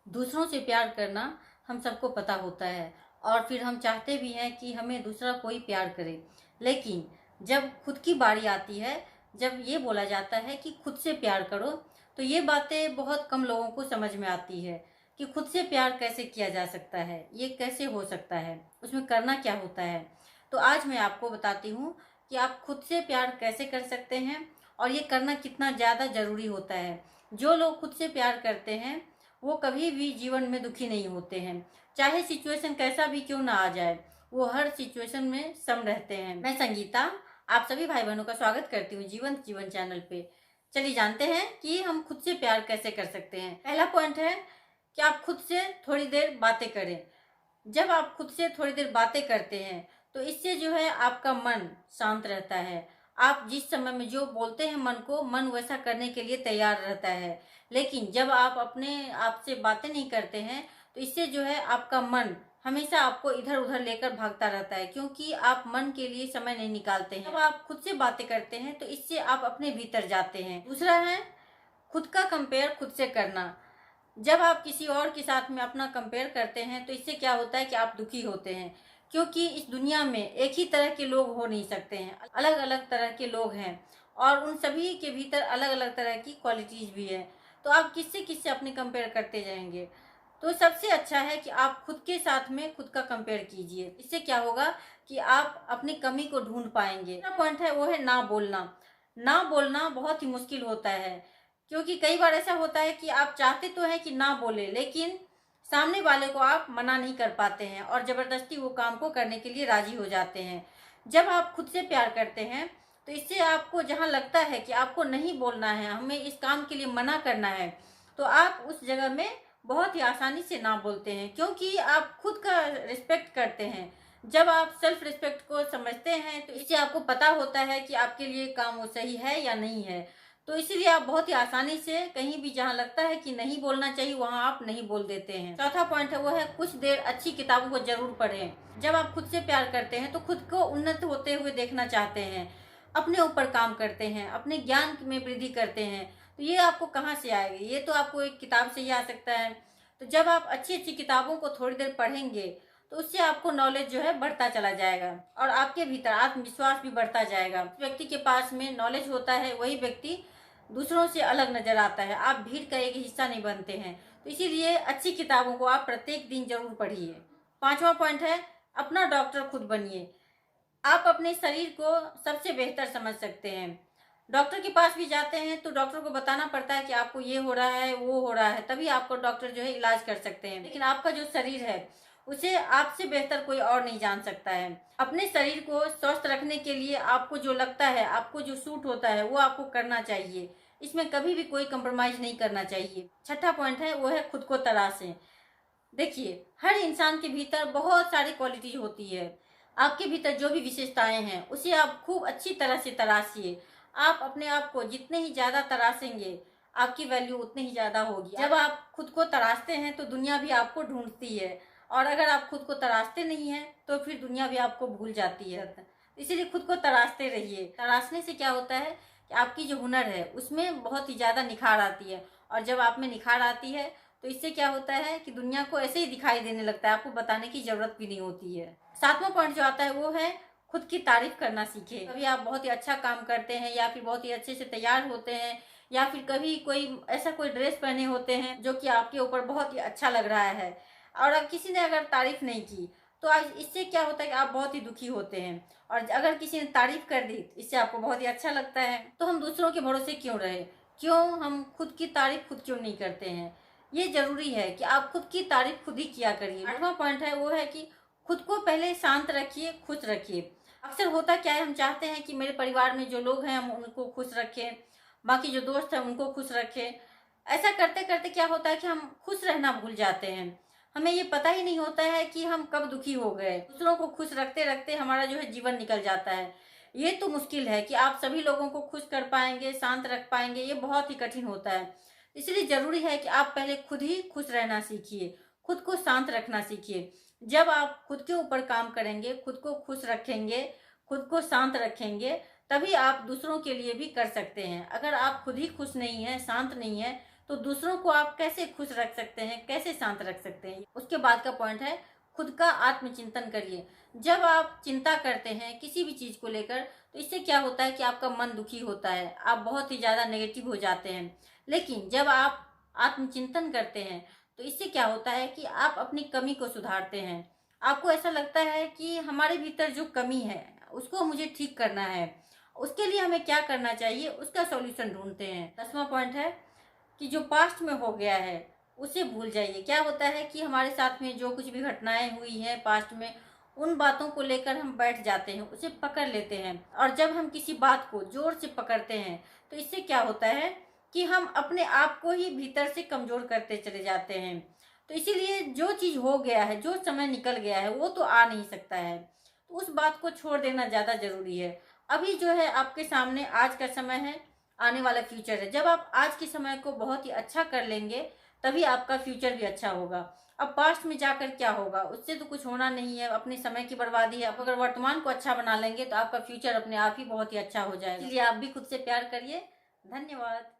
दूसरों से प्यार करना हम सबको पता होता है और फिर हम चाहते भी हैं कि हमें दूसरा कोई प्यार करे। लेकिन जब खुद की बारी आती है, जब ये बोला जाता है कि खुद से प्यार करो, तो ये बातें बहुत कम लोगों को समझ में आती है कि खुद से प्यार कैसे किया जा सकता है, ये कैसे हो सकता है, उसमें करना क्या होता है। तो आज मैं आपको बताती हूँ कि आप खुद से प्यार कैसे कर सकते हैं और ये करना कितना ज़्यादा ज़रूरी होता है। जो लोग खुद से प्यार करते हैं वो कभी भी जीवन में दुखी नहीं होते हैं, चाहे सिचुएशन कैसा भी क्यों ना आ जाए, वो हर सिचुएशन में सम रहते हैं। मैं संगीता आप सभी भाई बहनों का स्वागत करती हूँ जीवंत जीवन चैनल पे। चलिए जानते हैं कि हम खुद से प्यार कैसे कर सकते हैं। पहला पॉइंट है कि आप खुद से थोड़ी देर बातें करें। जब आप खुद से थोड़ी देर बातें करते हैं तो इससे जो है आपका मन शांत रहता है। आप जिस समय में जो बोलते हैं मन वैसा करने के लिए तैयार रहता है। लेकिन जब आप अपने आप से बातें नहीं करते हैं तो इससे जो है आपका मन हमेशा आपको इधर उधर लेकर भागता रहता है, क्योंकि आप मन के लिए समय नहीं निकालते हैं। जब आप खुद से बातें करते हैं तो इससे आप अपने भीतर जाते हैं। दूसरा है खुद का कंपेयर खुद से करना। जब आप किसी और के साथ में अपना कंपेयर करते हैं तो इससे क्या होता है कि आप दुखी होते हैं, क्योंकि इस दुनिया में एक ही तरह के लोग हो नहीं सकते हैं, अलग अलग तरह के लोग हैं और उन सभी के भीतर अलग अलग तरह की क्वालिटीज भी है। तो आप किससे किससे अपने कंपेयर करते जाएंगे। तो सबसे अच्छा है कि आप खुद के साथ में खुद का कंपेयर कीजिए। इससे क्या होगा कि आप अपनी कमी को ढूंढ पाएंगे। दूसरा पॉइंट है वो है ना बोलना। ना बोलना बहुत ही मुश्किल होता है, क्योंकि कई बार ऐसा होता है कि आप चाहते तो हैं कि ना बोले, लेकिन सामने वाले को आप मना नहीं कर पाते हैं और जबरदस्ती वो काम को करने के लिए राजी हो जाते हैं। जब आप खुद से प्यार करते हैं तो इससे आपको जहाँ लगता है कि आपको नहीं बोलना है, हमें इस काम के लिए मना करना है, तो आप उस जगह में बहुत ही आसानी से ना बोलते हैं, क्योंकि आप खुद का रिस्पेक्ट करते हैं। जब आप सेल्फ रिस्पेक्ट को समझते हैं तो इससे आपको पता होता है कि आपके लिए काम वो सही है या नहीं है। तो इसीलिए आप बहुत ही आसानी से कहीं भी जहाँ लगता है कि नहीं बोलना चाहिए वहाँ आप नहीं बोल देते हैं। चौथा पॉइंट है वो है कुछ देर अच्छी किताबों को जरूर पढ़ें। जब आप खुद से प्यार करते हैं तो खुद को उन्नत होते हुए देखना चाहते हैं, अपने ऊपर काम करते हैं, अपने ज्ञान में वृद्धि करते हैं, तो ये आपको कहाँ से आएगी, ये तो आपको एक किताब से ही आ सकता है। तो जब आप अच्छी अच्छी किताबों को थोड़ी देर पढ़ेंगे तो उससे आपको नॉलेज जो है बढ़ता चला जाएगा और आपके भीतर आत्मविश्वास भी बढ़ता जाएगा। व्यक्ति के पास में नॉलेज होता है वही व्यक्ति दूसरों से अलग नजर आता है, आप भीड़ का एक हिस्सा नहीं बनते हैं। तो इसीलिए अच्छी किताबों को आप प्रत्येक दिन जरूर पढ़िए। पांचवा पॉइंट है अपना डॉक्टर खुद बनिए। आप अपने शरीर को सबसे बेहतर समझ सकते हैं। डॉक्टर के पास भी जाते हैं तो डॉक्टर को बताना पड़ता है कि आपको ये हो रहा है वो हो रहा है, तभी आपको डॉक्टर जो है इलाज कर सकते हैं। लेकिन आपका जो शरीर है उसे आपसे बेहतर कोई और नहीं जान सकता है। अपने शरीर को स्वस्थ रखने के लिए आपको जो लगता है, आपको जो सूट होता है वो आपको करना चाहिए। इसमें कभी भी कोई कंप्रोमाइज नहीं करना चाहिए। छठा पॉइंट है वो है खुद को तराशें। देखिए हर इंसान के भीतर बहुत सारी क्वालिटीज होती है। आपके भीतर जो भी विशेषताएं हैं उसे आप खूब अच्छी तरह से तराशिए। आप अपने आप को जितने ही ज्यादा तराशेंगे आपकी वैल्यू उतनी ही ज्यादा होगी। जब आप खुद को तराशते हैं तो दुनिया भी आपको ढूंढती है, और अगर आप खुद को तराशते नहीं हैं तो फिर दुनिया भी आपको भूल जाती है। इसीलिए खुद को तराशते रहिए। तराशने से क्या होता है कि आपकी जो हुनर है उसमें बहुत ही ज्यादा निखार आती है, और जब आप में निखार आती है तो इससे क्या होता है कि दुनिया को ऐसे ही दिखाई देने लगता है, आपको बताने की जरूरत भी नहीं होती है। सातवां पॉइंट जो आता है वो है खुद की तारीफ करना सीखे। कभी आप बहुत ही अच्छा काम करते हैं या फिर बहुत ही अच्छे से तैयार होते हैं, या फिर कभी कोई ऐसा कोई ड्रेस पहने होते हैं जो कि आपके ऊपर बहुत ही अच्छा लग रहा है, और अब किसी ने अगर तारीफ नहीं की तो आज इससे क्या होता है कि आप बहुत ही दुखी होते हैं, और अगर किसी ने तारीफ कर दी इससे आपको बहुत ही अच्छा लगता है। तो हम दूसरों के भरोसे क्यों रहे, क्यों हम खुद की तारीफ खुद क्यों नहीं करते हैं। ये जरूरी है कि आप खुद की तारीफ खुद ही किया करिए। आठवां पॉइंट है वो है कि खुद को पहले शांत रखिए, खुश रखिए। अक्सर होता क्या है, हम चाहते हैं कि मेरे परिवार में जो लोग हैं हम उनको खुश रखें, बाकी जो दोस्त हैं उनको खुश रखें। ऐसा करते करते क्या होता है कि हम खुश रहना भूल जाते हैं। हमें ये पता ही नहीं होता है कि हम कब दुखी हो गए। दूसरों को खुश रखते रखते हमारा जो है जीवन निकल जाता है। ये तो मुश्किल है कि आप सभी लोगों को खुश कर पाएंगे, शांत रख पाएंगे, ये बहुत ही कठिन होता है। इसलिए जरूरी है कि आप पहले खुद ही खुश रहना सीखिए, खुद को शांत रखना सीखिए। जब आप खुद के ऊपर काम करेंगे, खुद को खुश रखेंगे, खुद को शांत रखेंगे, तभी आप दूसरों के लिए भी कर सकते हैं। अगर आप खुद ही खुश नहीं है, शांत नहीं है, तो दूसरों को आप कैसे खुश रख सकते हैं, कैसे शांत रख सकते हैं। उसके बाद का पॉइंट है खुद का आत्मचिंतन करिए। जब आप चिंता करते हैं किसी भी चीज़ को लेकर, तो इससे क्या होता है कि आपका मन दुखी होता है, आप बहुत ही ज़्यादा नेगेटिव हो जाते हैं। लेकिन जब आप आत्मचिंतन करते हैं तो इससे क्या होता है कि आप अपनी कमी को सुधारते हैं। आपको ऐसा लगता है कि हमारे भीतर जो कमी है उसको मुझे ठीक करना है, उसके लिए हमें क्या करना चाहिए, उसका सॉल्यूशन ढूंढते हैं। 10वां पॉइंट है कि जो पास्ट में हो गया है उसे भूल जाइए। क्या होता है कि हमारे साथ में जो कुछ भी घटनाएं हुई हैं पास्ट में, उन बातों को लेकर हम बैठ जाते हैं, उसे पकड़ लेते हैं। और जब हम किसी बात को जोर से पकड़ते हैं तो इससे क्या होता है कि हम अपने आप को ही भीतर से कमजोर करते चले जाते हैं। तो इसीलिए जो चीज़ हो गया है, जो समय निकल गया है, वो तो आ नहीं सकता है, तो उस बात को छोड़ देना ज़्यादा ज़रूरी है। अभी जो है आपके सामने आज का समय है, आने वाला फ्यूचर है। जब आप आज के समय को बहुत ही अच्छा कर लेंगे तभी आपका फ्यूचर भी अच्छा होगा। अब पास्ट में जाकर क्या होगा, उससे तो कुछ होना नहीं है, अपने समय की बर्बादी है। आप अगर वर्तमान को अच्छा बना लेंगे तो आपका फ्यूचर अपने आप ही बहुत ही अच्छा हो जाएगा। इसलिए आप भी खुद से प्यार करिए। धन्यवाद।